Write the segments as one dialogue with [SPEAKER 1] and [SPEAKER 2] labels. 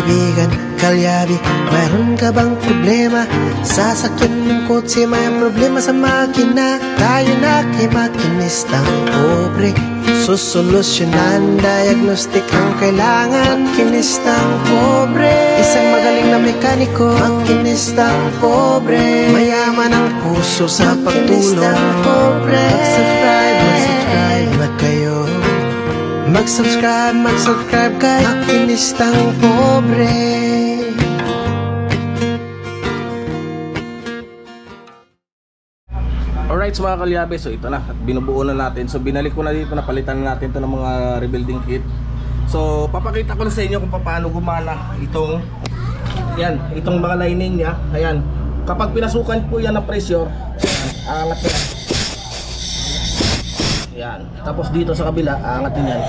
[SPEAKER 1] kaibigan, kalyabi, mayroon ka bang problema? Sasakyan ng kotse, may problema sa makina. Tayo na kay makinistang pobre, susolusyonan, diagnostic ang kailangan. Makinistang pobre, isang magaling na mekaniko. Makinistang pobre, mayaman ang puso sa pagtulong. Makinistang pobre, mag-subscribe na kayo. Mag-subscribe kay Makinistang Pobre.
[SPEAKER 2] Alright, so mga kalyabe, so ito na, binubuo na natin. So binalik ko na dito, napalitan na natin ito ng mga rebuilding kit. So papakita ko na sa inyo kung paano gumana itong itong mga lining niya. Ayan, kapag pinasukan po yan ng pressure, aangat yan. Yan. Tapos dito sa kabila, aangat din yan.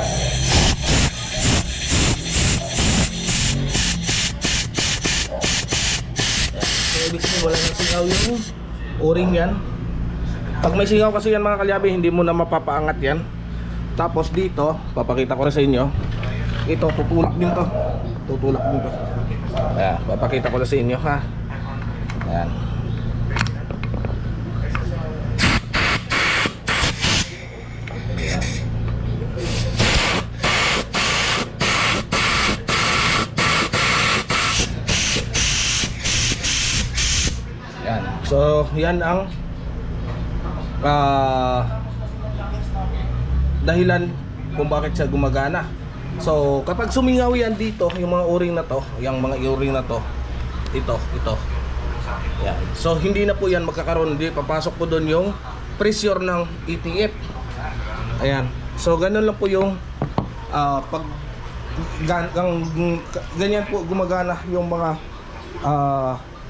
[SPEAKER 2] So ibig sabihin wala nang singaw yung o-ring yan. Pag may singaw kasi yan mga kalyabe, hindi mo na mapapaangat yan. Tapos dito, papakita ko rin sa inyo. Ito, tutulak din to. Tutulak din to. Ayan, papakita ko rin sa inyo ha. Ayan. So, yan ang dahilan kung bakit siya gumagana. So, kapag sumingaw yan dito, yung mga o-ring na to, yung mga o-ring na to, ito. Yan. So, hindi na po yan magkakaroon. Hindi, papasok po doon yung pressure ng ETF. Ayan. So, ganun lang po yung pag ganyan po gumagana yung mga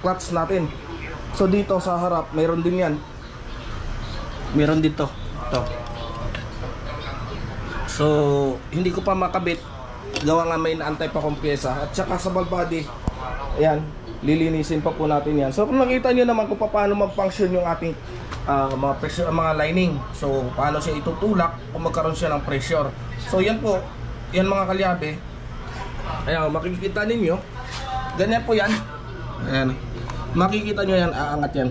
[SPEAKER 2] clutch natin. So dito sa harap, mayroon din yan. Meron dito. Ito. So, hindi ko pa makabit. Gawa nga may naantay pa kong pyesa. At saka sa ball body, ayan, lilinisin pa po natin yan. So kung nakita nyo naman kung paano mag-function yung ating mga pressure, mga lining. So, paano siya itutulak kung magkaroon siya ng pressure. So yan po, yan mga kalyabe. Ayan, makikita ninyo. Ganyan po yan. Ayan. Makikita nyo yan, aangat yan.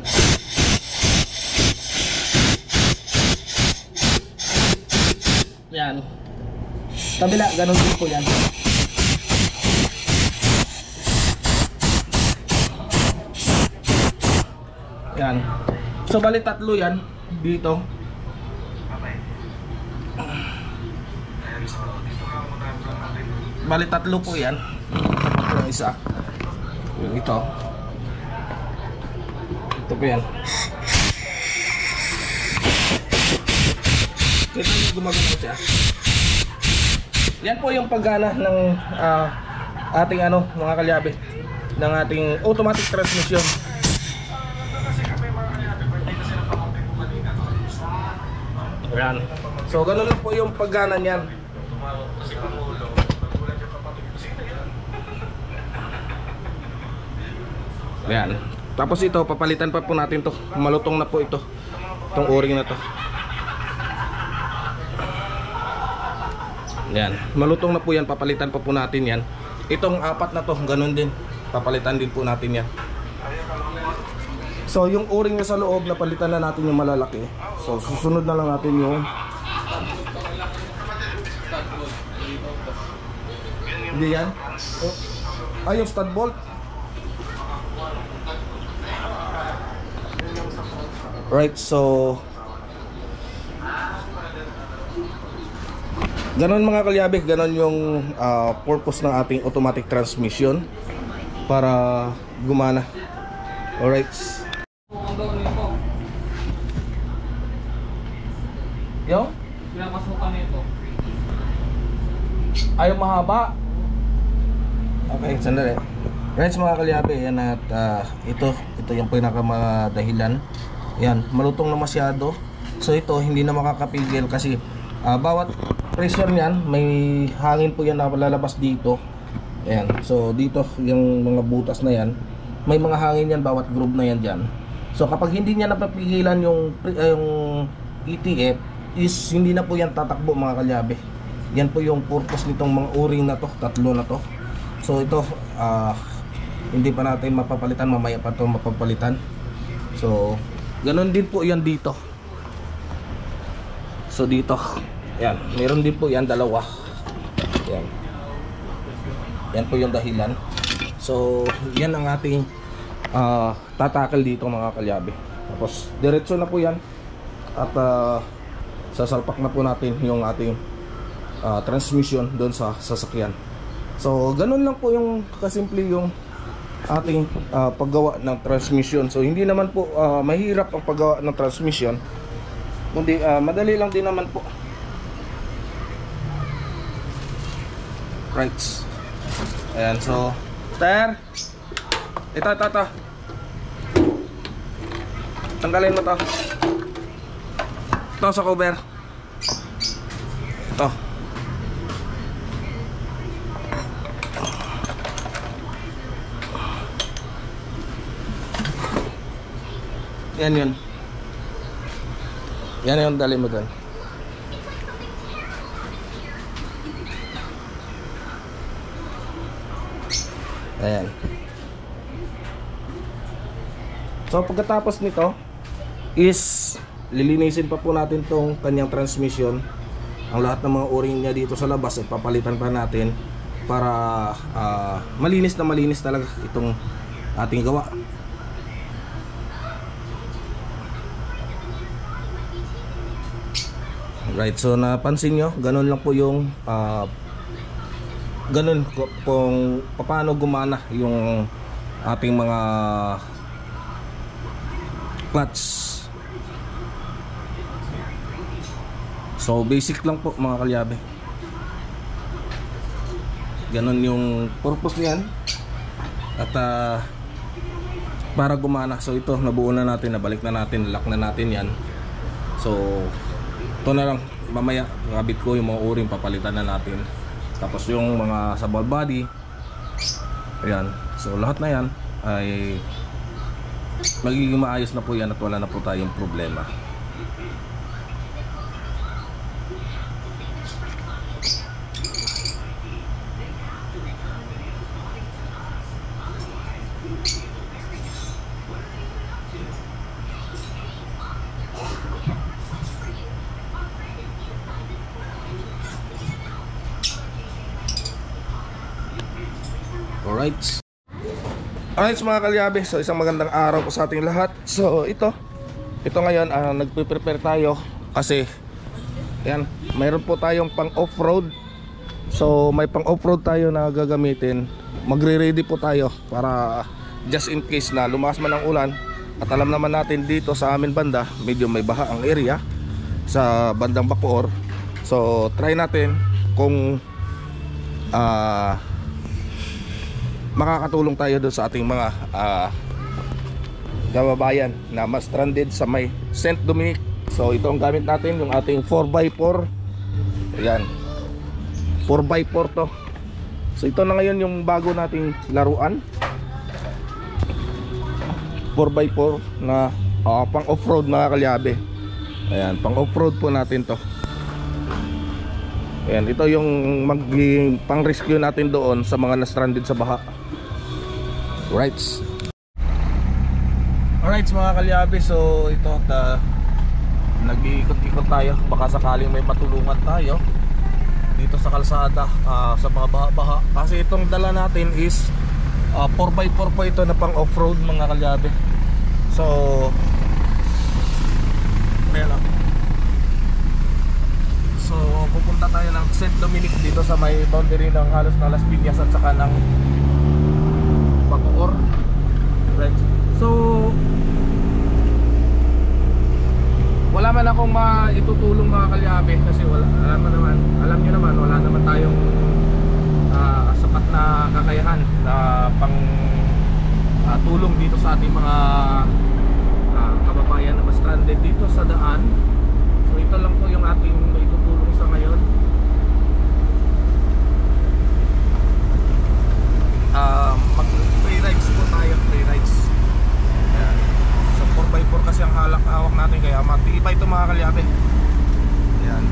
[SPEAKER 2] Yan. Kabila, ganun din po yan. Yan. So bali tatlo yan dito. Bali tatlo po yan. Tapos yung isa. Yung ito. Ito po yan. Kita nyo gumagana siya. Yan po yung paggana ng ating mga kalyabe, ng ating automatic transmission. Ayan. So ganun lang po yung paggana niyan. Ayan. Tapos ito, papalitan pa po natin to. Malutong na po ito. Itong o-ring na to. Yan. Malutong na po yan. Papalitan pa po natin yan. Itong apat na to, ganun din. Papalitan din po natin yan. So yung o-ring na sa loob, napalitan na natin yung malalaki. So susunod na lang natin yung hindi yan. Yung stud bolt. Right, so ganon mga kalyabe, ganon yung purpose ng ating automatic transmission para gumana. Alright. Yo?
[SPEAKER 3] Pinapasukan nito.
[SPEAKER 2] Ayaw mahaba. Okay, sandali. Right mga kalyabe, yan at ito yung pinakamadahilan. Yan, malutong na masyado. So ito hindi na makakapigil kasi bawat pressure niyan may hangin po yan na lalabas dito. Ayan, so dito yung mga butas na yan, may mga hangin yan bawat groove na yan dyan. So kapag hindi niya napapigilan yung ETF, is hindi na po yan tatakbo mga kalyabe. Yan po yung purpose nitong mga o-ring na to, tatlo na to. So ito hindi pa natin mapapalitan, mamaya pa ito mapapalitan. So ganun din po yan dito. So dito, yan, meron din po yan dalawa. Yan. Yan po yung dahilan. So yan ang ating tatakal dito mga kalyabe. Tapos diretso na po yan. At sasalpak na po natin yung ating transmission doon sa sasakyan. So ganun lang po yung kasimple yung ating paggawa ng transmission. So hindi naman po mahirap ang paggawa ng transmission, kundi madali lang din naman po. Right. Ayan, so Ter, ito tanggalin mo to. Ito sa cover. Ito. Yan yun. Yan yung dali mo dun. Ayan. So pagkatapos nito is lilinisin pa po natin tong kanyang transmission. Ang lahat ng mga o-ring niya dito sa labas ay papalitan pa natin para malinis na malinis talaga itong ating gawa. Right, so napansin nyo, ganun lang po yung ganun kung paano gumana yung ating mga clutch. So basic lang po mga kalyabe. Ganun yung purpose niyan. At para gumana. So ito, nabuo na natin, nabalik na natin, lock na natin yan. So ito na lang, mamaya kabit ko yung mga o-ring, papalitan na natin. Tapos yung mga sa ball body, ayan. So lahat na yan ay magiging maayos na po yan at wala na po tayong problema. Alright mga kalyabe, so isang magandang araw po sa ating lahat. So ito ngayon nagpe-prepare tayo kasi yan, mayroon po tayong pang off-road. So may pang off-road tayo na gagamitin. Magre-ready po tayo para just in case na lumakas man ang ulan. At alam naman natin dito sa amin banda, medyo may baha ang area sa bandang Bacoor. So try natin kung makakatulong tayo doon sa ating mga kababayan na mas stranded sa may Saint Dominic. So ito ang gamit natin, yung ating 4x4. Ayan, 4x4 to. So ito na ngayon yung bago nating laruan, 4x4 na pang off-road mga kalyabe. Ayan, pang off-road po natin to. Ayan, ito yung maging pang rescue natin doon sa mga na-stranded sa baha. Right. Alright mga kalyabe, so ito nag-iikot-ikot tayo. Baka sakaling may matulungan tayo dito sa kalsada sa mga baha-baha. Kasi itong dala natin is 4x4 po ito na pang off-road mga kalyabe. So ayan lang. So pupunta tayo ng Saint Dominic dito sa may boundary ng halos na Las Piñas at saka ng Bacoor. Right. So wala man akong maitutulong mga kalyabe kasi alam nyo naman wala naman tayong sapat na kakayahan na pang tulong dito sa ating mga kababayan na stranded dito sa daan. So ito lang po yung ating maitutulong sa ngayon. Mag-free rides po tayo, free rides. Ayan. So 4x4 kasi ang hawak natin, kaya matibay ito mga kalyabe. Ayan.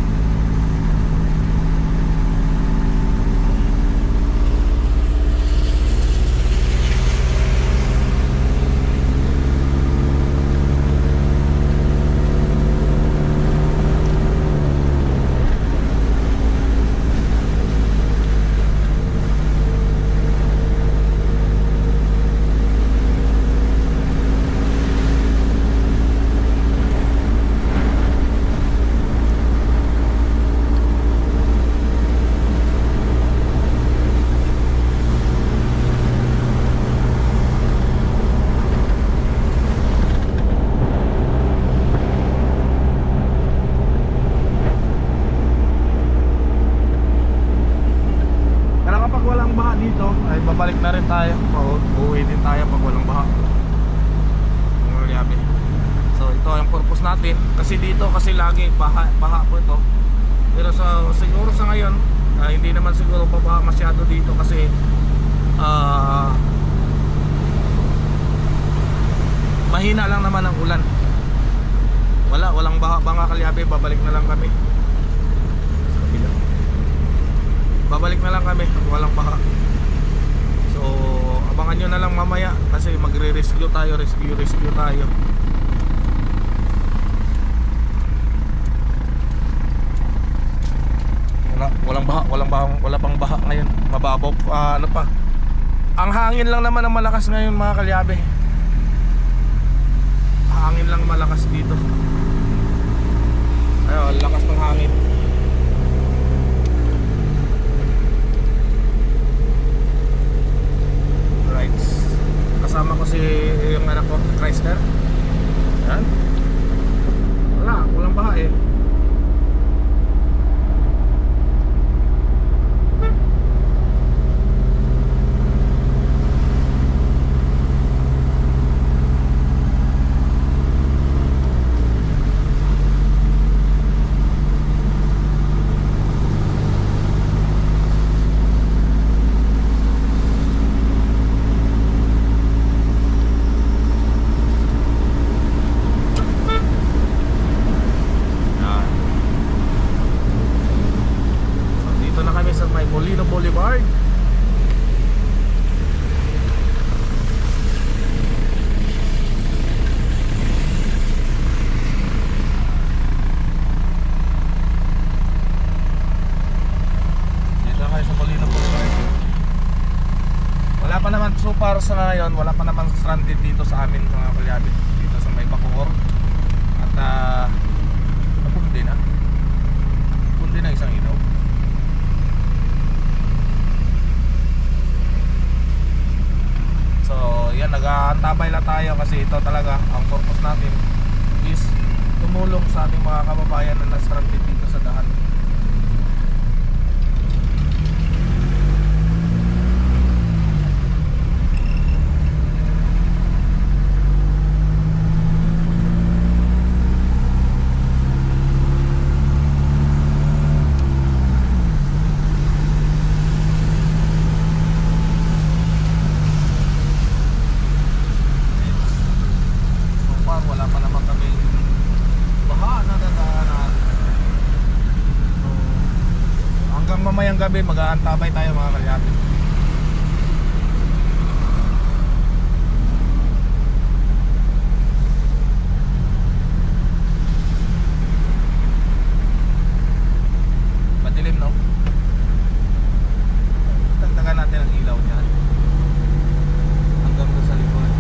[SPEAKER 2] babalik na rin tayo. Uuwi din tayo pag walang baha, mga kalyabe. So ito ang purpose natin, kasi dito kasi lagi baha po ito. Pero siguro sa ngayon hindi naman siguro babaha masyado dito kasi mahina lang naman ang ulan. Walang baha mga kalyabe. Babalik na lang kami. Babalik na lang kami kung walang baha. So abangan nyo na lang mamaya kasi magre-rescue tayo. Rescue tayo. Wala pang baha ngayon. Mababaw ano pa. Ang hangin lang naman ang malakas ngayon mga kalyabe. Hangin lang malakas dito. Ayun, lakas ng hangin. Right. Kasama ko si yung anak ko, Chrysler. Yan. Walang baha eh. Boulevard. Dito kayo sa Molino Boulevard. Wala pa naman so far sa ngayon, wala pa naman stranded dito sa amin mga kalyabe. Dito sa may Bacoor. At napundi na isang ilaw. So yan, nag-aantabay lang tayo kasi ito talaga ang purpose natin is tumulong sa ating mga kababayan na na-stranded dito sa daan. Mamayang gabi mag-aantabay tayo mga kalyabe. Madilim no? Tagtagan natin ang ilaw niyan hanggang doon sa likod.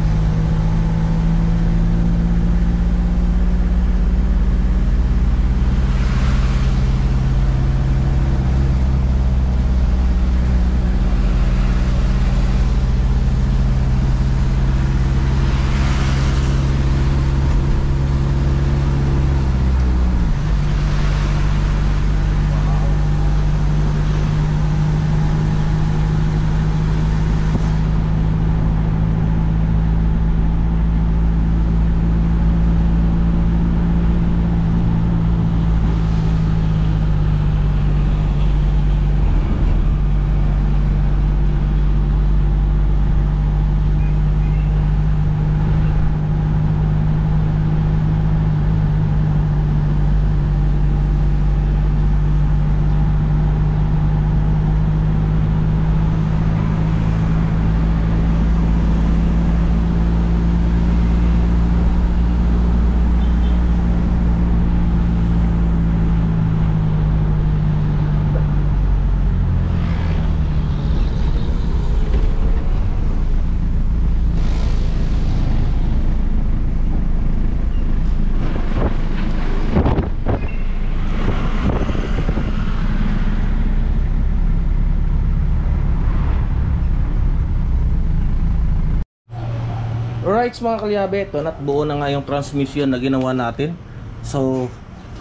[SPEAKER 2] Alright mga kalyabe, ito na't buo na nga yung transmission na ginawa natin. So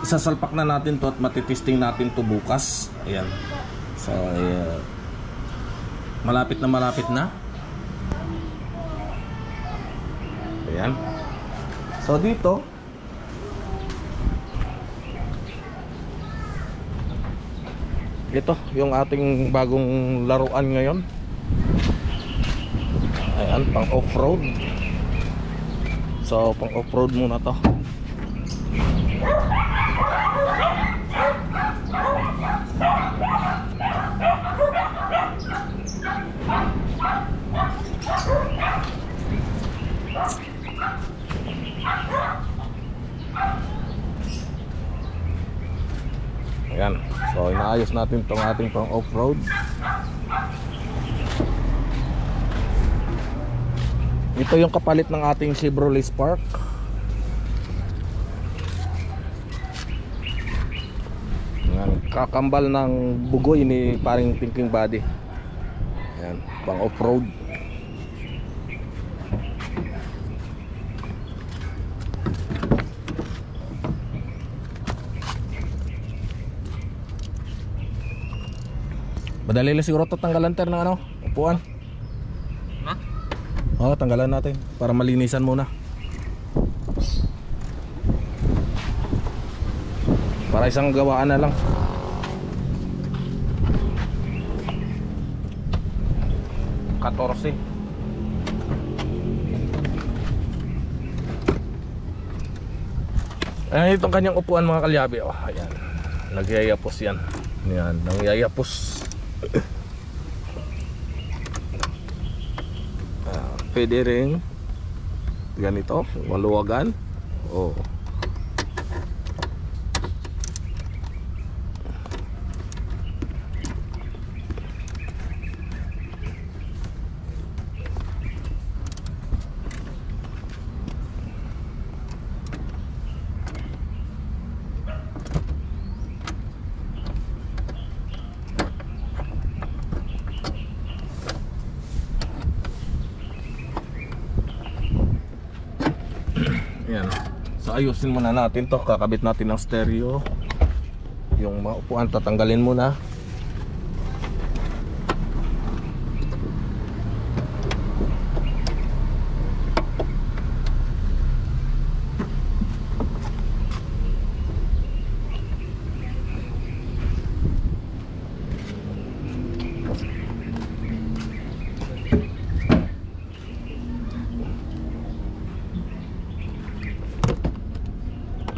[SPEAKER 2] isasalpak na natin to at matitesting natin to bukas. Ayan. So malapit na. Ayan. So dito ito yung ating bagong laruan ngayon. Ayan, pang off-road. So pang off-road muna to. Ayan, so inaayos natin itong ating pang off-road. Ito yung kapalit ng ating Chevrolet Spark. Ayan, kakambal ng bugoy ni paring Thinking Body. Ayan, pang off-road. Madali lang siguro ito tanggalan ng ano, upuan. Ha? Oo, tanggalan natin para malinisan muna. Para isang gawaan na lang. $14. Ayan itong kanyang upuan mga kalyabe. Oh, ayan. Nagyayapos yan. Ayan, nangyayapos. Pwede rin ganito, maluwagan. Oh. Yan. So ayusin muna natin to. Kakabit natin ng stereo. Yung mga upuan tatanggalin muna.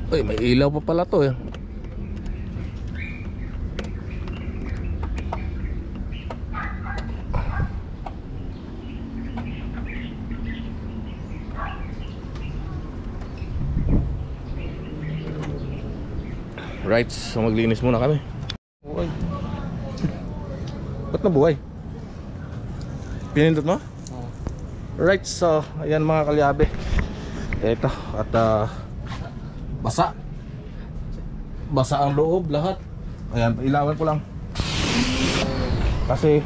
[SPEAKER 2] Uy, may ilaw pa pala to eh. Right, so maglinis muna kami. Buhay. Ba't nabuhay? Pinindot mo? Right, so ayan mga kalyabe. Ito, at basa ang loob lahat. Ayan, ilawan ko lang kasi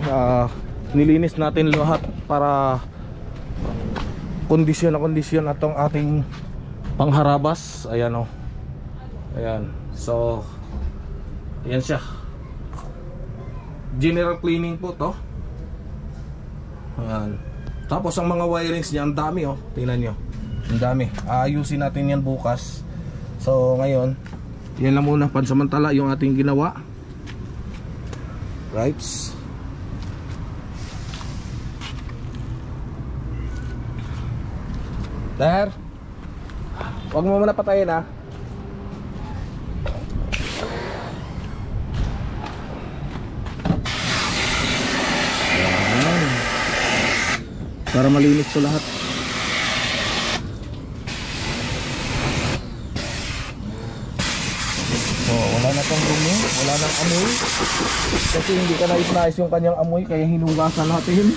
[SPEAKER 2] nilinis natin lahat para kondisyon na kondisyon atong ating pangharabas. Ayan o. Ayan, so ayan siya. General cleaning po to. Ayan. Tapos ang mga wirings niya, ang dami oh. Tingnan nyo, ang dami. Ayusin natin yan bukas. So ngayon, yan lang muna pansamantala yung ating ginawa. Right. Ter, huwag mo muna patayin ha. Yan. Para malinis ko lahat. Wala na tong dumi, wala nang amoy. Kasi hindi ka nais-nais yung kanyang amoy, kaya hinugasan natin.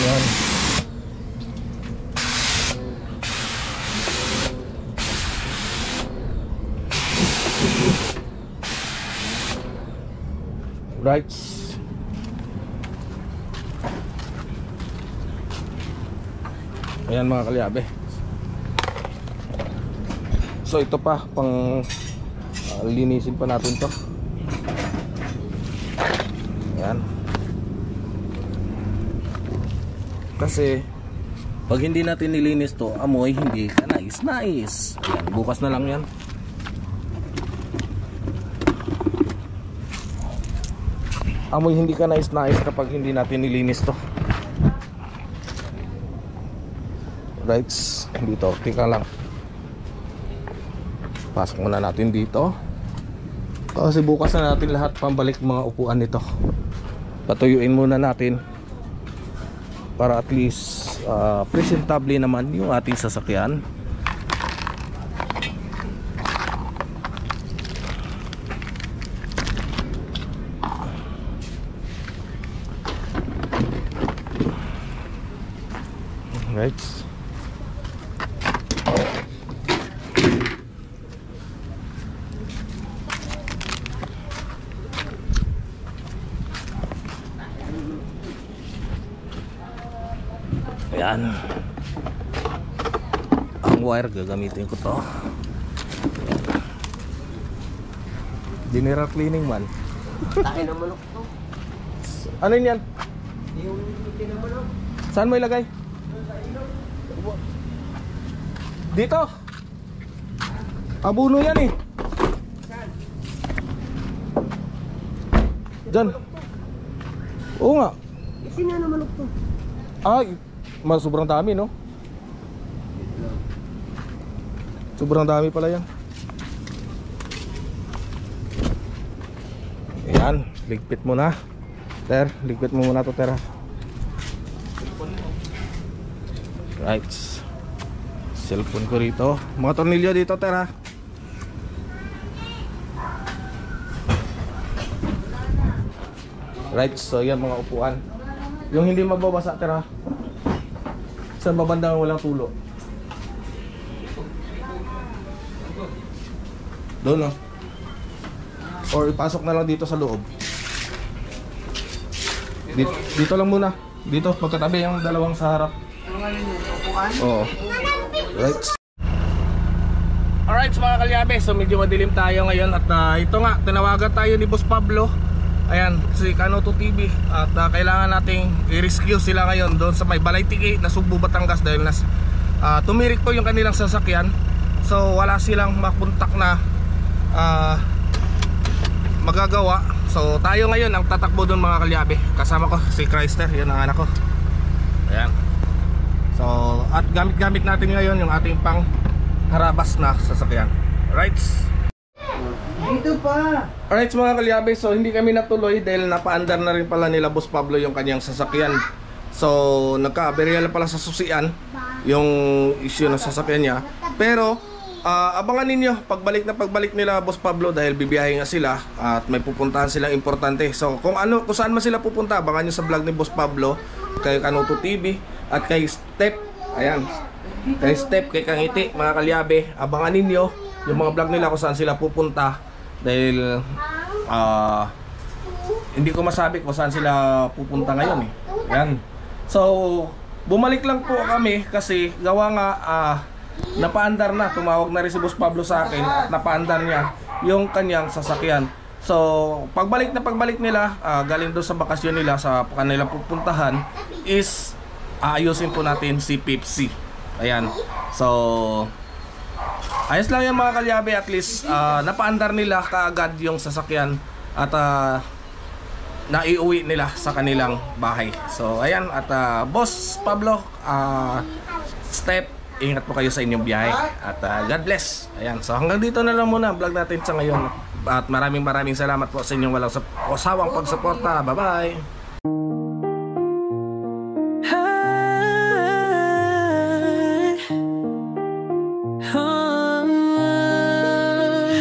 [SPEAKER 2] Ayan. Right. Ayan mga kalyabe. So ito pa pang linisin pa natin to. Kasi pag hindi natin nilinis to, amoy hindi ka nais. Ayan, bukas na lang yan. Amoy hindi ka nais kapag hindi natin nilinis to. Right, dito, tika lang. Pasok muna natin dito. Kasi bukas na natin lahat pambalik mga upuan nito. Patuyuin muna natin para at least presentable naman yung ating sasakyan. Right. Ayan. Ang wire gagamitin ko to. General cleaning man.
[SPEAKER 1] Taki na manok to.
[SPEAKER 2] Ano yun yan?
[SPEAKER 1] Yung tinamanok.
[SPEAKER 2] Saan mo ilagay? Dito. Abuno yan eh. Diyan. Oo nga.
[SPEAKER 1] Isin na manok to.
[SPEAKER 2] Ay, sobrang dami no? Sobrang dami pala yan. Ayan, ligpit mo na. Ligpit mo muna to, Ter. Right. Cellphone ko rito. Mga tornilyo dito, Ter. Right, so yan mga upuan. Yung hindi magbabasa, Ter. Sa babandang walang tulo. Doon, no? Or ipasok na lang dito sa loob. Dito lang muna. Dito, magkatabi yung dalawang sa harap. Oo. Right. Alright mga kalyabe, so medyo madilim tayo ngayon. At ito nga, tinawagan tayo ni Boss Pablo. Ayan, si Kanoto TV. At kailangan nating i-rescue sila ngayon doon sa may Balay-Tigi na Sugbo, Batangas. Dahil tumirik po yung kanilang sasakyan. So wala silang makontak na magagawa. So tayo ngayon ang tatakbo doon mga kalyabe. Kasama ko si Chrysler, yan ang anak ko. Ayan. So at gamit-gamit natin ngayon yung ating pang harabas na sasakyan. Right?
[SPEAKER 1] Dito pa.
[SPEAKER 2] Alright mga kalyabe, so hindi kami natuloy dahil napaandar na rin pala nila Boss Pablo yung kanyang sasakyan. So nagka-aberya pala sa susian yung issue ng sasakyan niya. Pero abangan ninyo pagbalik nila Boss Pablo dahil bibiyahe nga sila at may pupuntahan silang importante. So kung saan man sila pupunta, abangan nyo sa vlog ni Boss Pablo, kay Kanoto TV at kay Step. Ayan, kay Step, kay Kangiti mga kalyabe. Abangan ninyo yung mga vlog nila kung saan sila pupunta. Dahil hindi ko masabi kung saan sila pupunta ngayon eh. Ayan. So bumalik lang po kami kasi gawa nga napaandar na, tumawag na rin si Boss Pablo sa akin at napaandar niya yung kanyang sasakyan. So pagbalik nila galing doon sa bakasyon nila sa kanilang pupuntahan is aayusin po natin si Pepsi. Ayan. So ayos lang yan mga kalyabe, at least napaandar nila kaagad yung sasakyan at naiuwi nila sa kanilang bahay. So ayan, at Boss Pablo, Step, ingat po kayo sa inyong biyahe at God bless. Ayan, so hanggang dito na lang muna ang vlog natin sa ngayon. At maraming salamat po sa inyong walang sawang pagsuporta. Bye bye.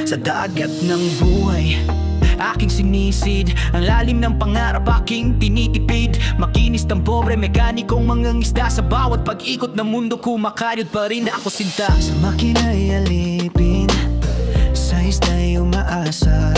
[SPEAKER 3] Sa dagat ng buhay, aking sinisid ang lalim ng pangarap, aking tinitipid. Makinis ng pobre, mekanikong mga isda. Sa bawat pag-ikot ng mundo, kumakaryod pa rin ako sinta. Sa makina'y alipin, sa isda'y umaasa.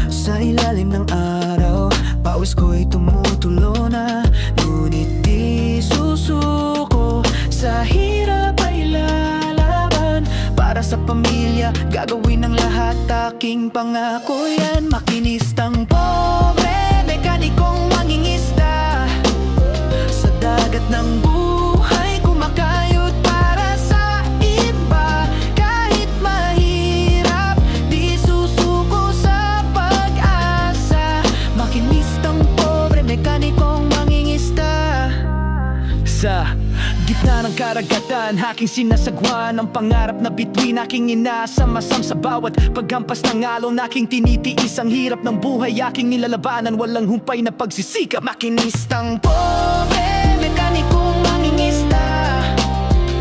[SPEAKER 3] Sa ilalim ng araw, pawis ko'y tumutulo na. Ngunit di susuko, sa hirap ay lalaban. Para sa pamilya, gagawin ang lahat, aking pangako yan. Makinistang pobre, mekanikong mangingisda. Sa dagat ng gitna ng karagatan, aking sinasagwan ang pangarap na bituin, aking inaasam-asam sa bawat paghampas ng alon. Aking tinitiis ang hirap ng buhay, aking nilalabanan, walang humpay na pagsisikap. Makinistang pobre, mekanikong mangingisda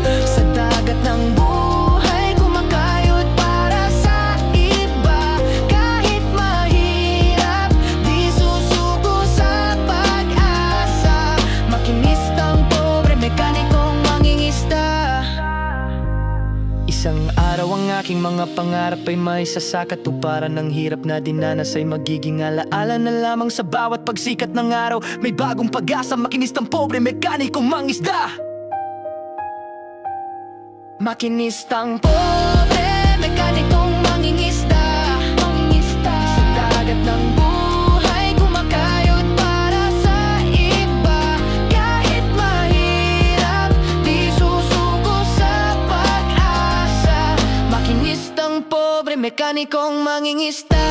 [SPEAKER 3] sa dagat ng buhay, kumakayod para sa iba. Kahit mahirap, di susuko sa pag-asa. Makinistang pobre, mekanikong mangingisda. Isang araw ang aking mga pangarap ay may sasakatuparan. Ng hirap na dinanas ay magiging alaala na lamang sa bawat pagsikat ng araw. May bagong pag-asa, makinistang pobre, mekanikong mangisda. Makinistang pobre, mekanikong mangingisda sa dagat ng buhay, kumakayod para sa iba. Kahit mahirap, di susuko sa pag-asa. Makinistang pobre, mekanikong mangingisda.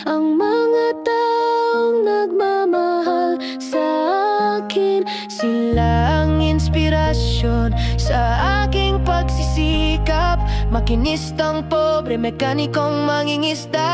[SPEAKER 3] Ang mga taong nagmamahal sa akin, sila ang inspirasyon sa aking pagsisikap. Makinistang pobre, mekanikong mangingisda.